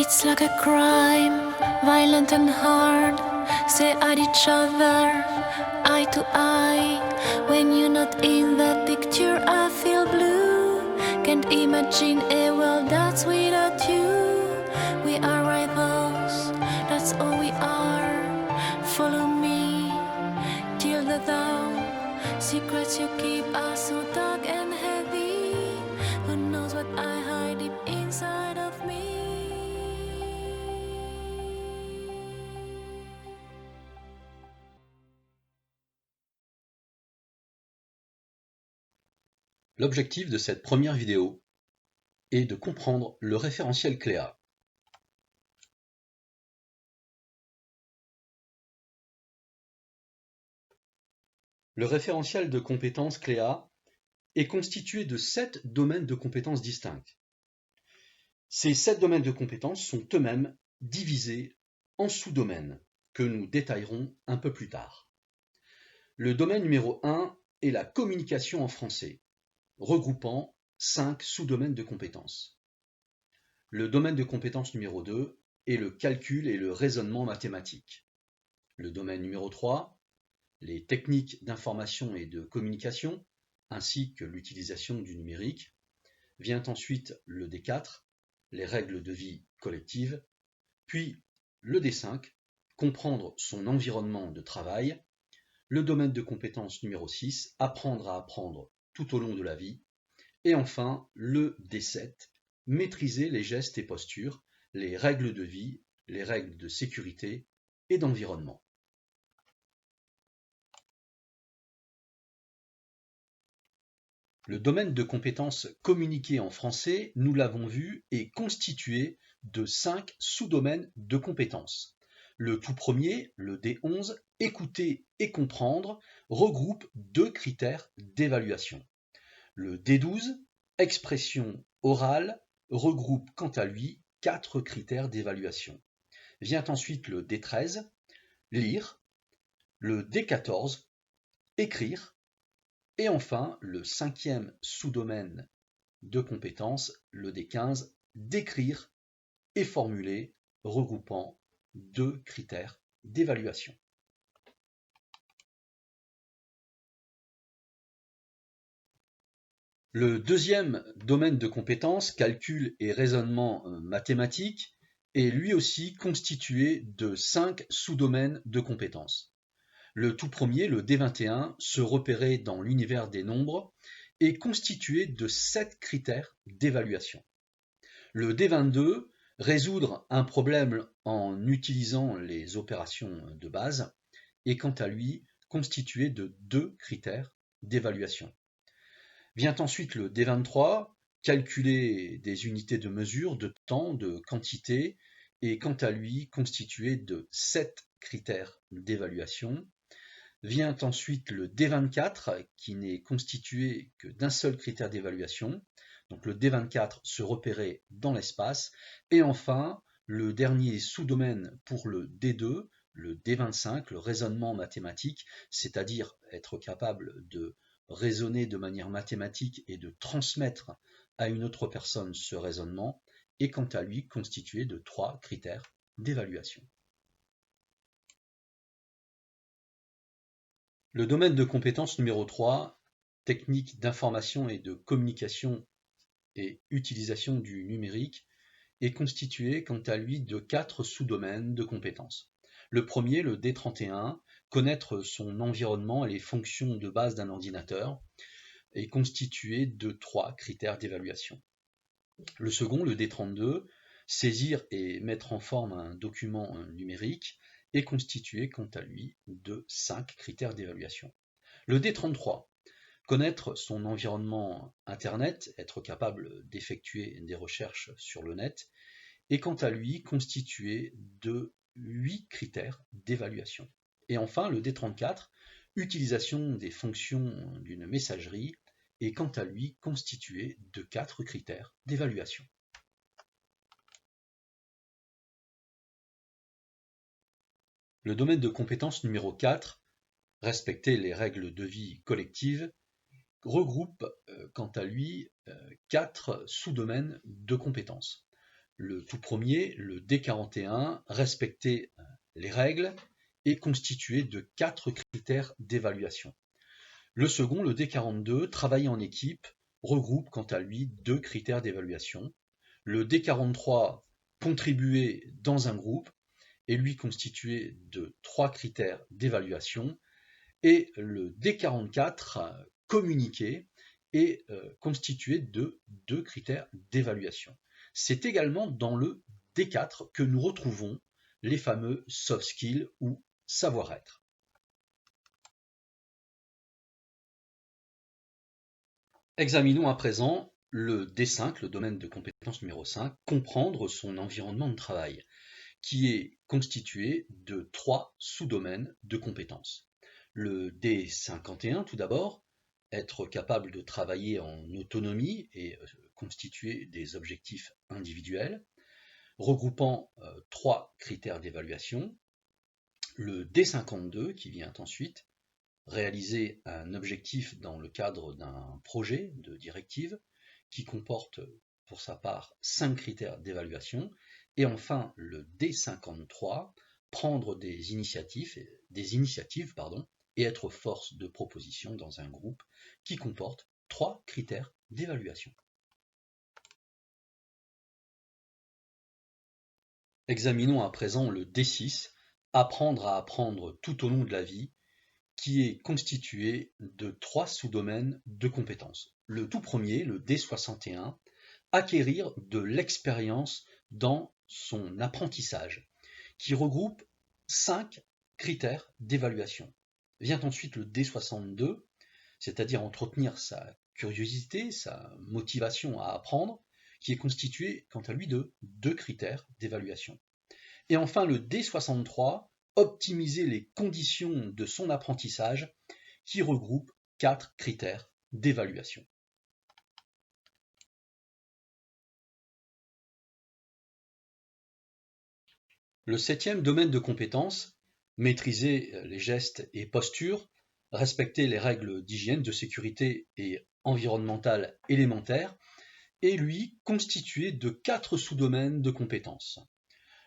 It's like a crime, violent and hard. Stare at each other, eye to eye. When you're not in that picture, I feel blue. Can't imagine a world that's without you. We are rivals, that's all we are. Follow me till the dawn. Secrets you keep are so dark and heavy. Who knows what I hide deep inside of me? L'objectif de cette première vidéo est de comprendre le référentiel CLEA. Le référentiel de compétences CLEA est constitué de 7 domaines de compétences distincts. Ces 7 domaines de compétences sont eux-mêmes divisés en sous-domaines que nous détaillerons un peu plus tard. Le domaine numéro 1 est la communication en français, regroupant 5 sous-domaines de compétences. Le domaine de compétence numéro 2 est le calcul et le raisonnement mathématique. Le domaine numéro 3, les techniques d'information et de communication, ainsi que l'utilisation du numérique. Vient ensuite le D4, les règles de vie collective, puis le D5, comprendre son environnement de travail, le domaine de compétence numéro 6, apprendre à apprendre tout au long de la vie, et enfin le D7, maîtriser les gestes et postures, les règles de vie, les règles de sécurité et d'environnement. Le domaine de compétences communiquer en français, nous l'avons vu, est constitué de 5 sous-domaines de compétences. Le tout premier, le D11, écouter et comprendre, regroupe 2 critères d'évaluation. Le D12, expression orale, regroupe quant à lui 4 critères d'évaluation. Vient ensuite le D13, lire, le D14, écrire, et enfin le 5e sous-domaine de compétences, le D15, décrire et formuler, regroupant 2 critères d'évaluation. Le deuxième domaine de compétences, calcul et raisonnement mathématique, est lui aussi constitué de 5 sous-domaines de compétences. Le tout premier, le D21, se repérer dans l'univers des nombres, est constitué de 7 critères d'évaluation. Le D22, résoudre un problème en utilisant les opérations de base, est quant à lui constitué de 2 critères d'évaluation. Vient ensuite le D23, calculer des unités de mesure, de temps, de quantité, est quant à lui constitué de 7 critères d'évaluation. Vient ensuite le D24 qui n'est constitué que d'un seul critère d'évaluation. Donc le D24 se repérer dans l'espace. Et enfin, le dernier sous-domaine pour le D2, le D25, le raisonnement mathématique, c'est-à-dire être capable de raisonner de manière mathématique et de transmettre à une autre personne ce raisonnement, est quant à lui constitué de 3 critères d'évaluation. Le domaine de compétence numéro 3, technique d'information et de communication et utilisation du numérique, est constitué quant à lui de 4 sous-domaines de compétences. Le premier, le D31, connaître son environnement et les fonctions de base d'un ordinateur, est constitué de 3 critères d'évaluation. Le second, le D32, saisir et mettre en forme un document numérique, est constitué quant à lui de 5 critères d'évaluation. Le D33, connaître son environnement Internet, être capable d'effectuer des recherches sur le net, est quant à lui constitué de 8 critères d'évaluation. Et enfin, le D34, utilisation des fonctions d'une messagerie, est quant à lui constitué de 4 critères d'évaluation. Le domaine de compétence numéro 4, respecter les règles de vie collective, regroupe quant à lui 4 sous-domaines de compétences. Le tout premier, le D41, respectait les règles et constituait de 4 critères d'évaluation. Le second, le D42, travaillait en équipe, regroupe quant à lui 2 critères d'évaluation. Le D43 contribuait dans un groupe et lui constituait de 3 critères d'évaluation. Et le D44 communiquait et constitué de 2 critères d'évaluation. C'est également dans le D4 que nous retrouvons les fameux soft skills ou savoir-être. Examinons à présent le D5, le domaine de compétence numéro 5, comprendre son environnement de travail, qui est constitué de 3 sous-domaines de compétences. Le D51 tout d'abord, être capable de travailler en autonomie et constituer des objectifs individuels, regroupant 3 critères d'évaluation. Le D52 qui vient ensuite, réaliser un objectif dans le cadre d'un projet de directive qui comporte pour sa part 5 critères d'évaluation. Et enfin le D53, prendre des initiatives et être force de proposition dans un groupe qui comporte 3 critères d'évaluation. Examinons à présent le D6, apprendre à apprendre tout au long de la vie, qui est constitué de 3 sous-domaines de compétences. Le tout premier, le D61, acquérir de l'expérience dans son apprentissage, qui regroupe 5 critères d'évaluation. Vient ensuite le D62, c'est-à-dire entretenir sa curiosité, sa motivation à apprendre, qui est constitué quant à lui de 2 critères d'évaluation. Et enfin le D63, optimiser les conditions de son apprentissage, qui regroupe 4 critères d'évaluation. Le 7e domaine de compétence, maîtriser les gestes et postures, respecter les règles d'hygiène, de sécurité et environnementale élémentaires, est lui constitué de 4 sous-domaines de compétences.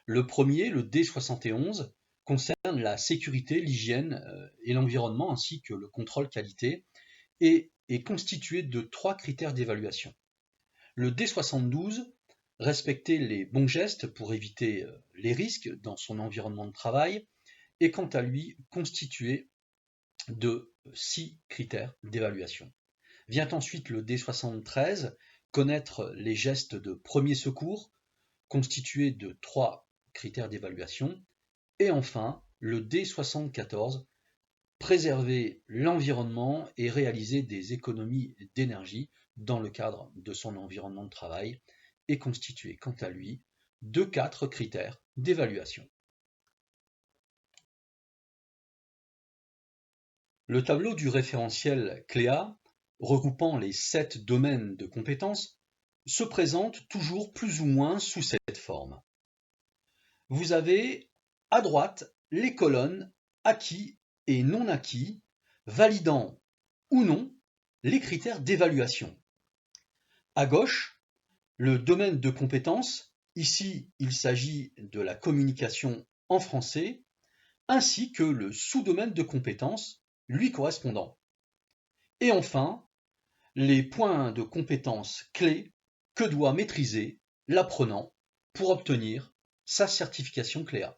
Le premier, le D71, concerne la sécurité, l'hygiène et l'environnement ainsi que le contrôle qualité et est constitué de 3 critères d'évaluation. Le D72, respecter les bons gestes pour éviter les risques dans son environnement de travail, est quant à lui constitué de 6 critères d'évaluation. Vient ensuite le D73, connaître les gestes de premier secours, constitué de 3 critères d'évaluation. Et enfin, le D74, préserver l'environnement et réaliser des économies d'énergie dans le cadre de son environnement de travail, est constitué quant à lui de 4 critères d'évaluation. Le tableau du référentiel CLEA, regroupant les 7 domaines de compétences, se présente toujours plus ou moins sous cette forme. Vous avez à droite les colonnes acquis et non acquis, validant ou non les critères d'évaluation. À gauche, le domaine de compétences, ici il s'agit de la communication en français, ainsi que le sous-domaine de compétences lui correspondant. Et enfin, les points de compétences clés que doit maîtriser l'apprenant pour obtenir sa certification CLEA.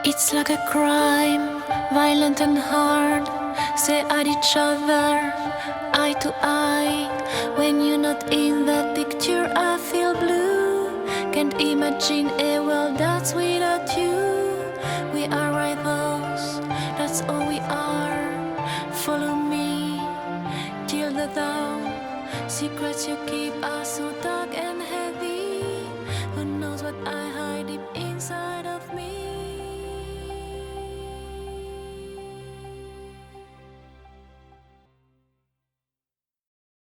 It's like a crime, violent and hard. Stare at each other, eye to eye. When you're not in that picture, I feel blue. Can't imagine a world that's without you. We are rivals, that's all we are. Follow me till the dawn. Secrets you keep are so dark and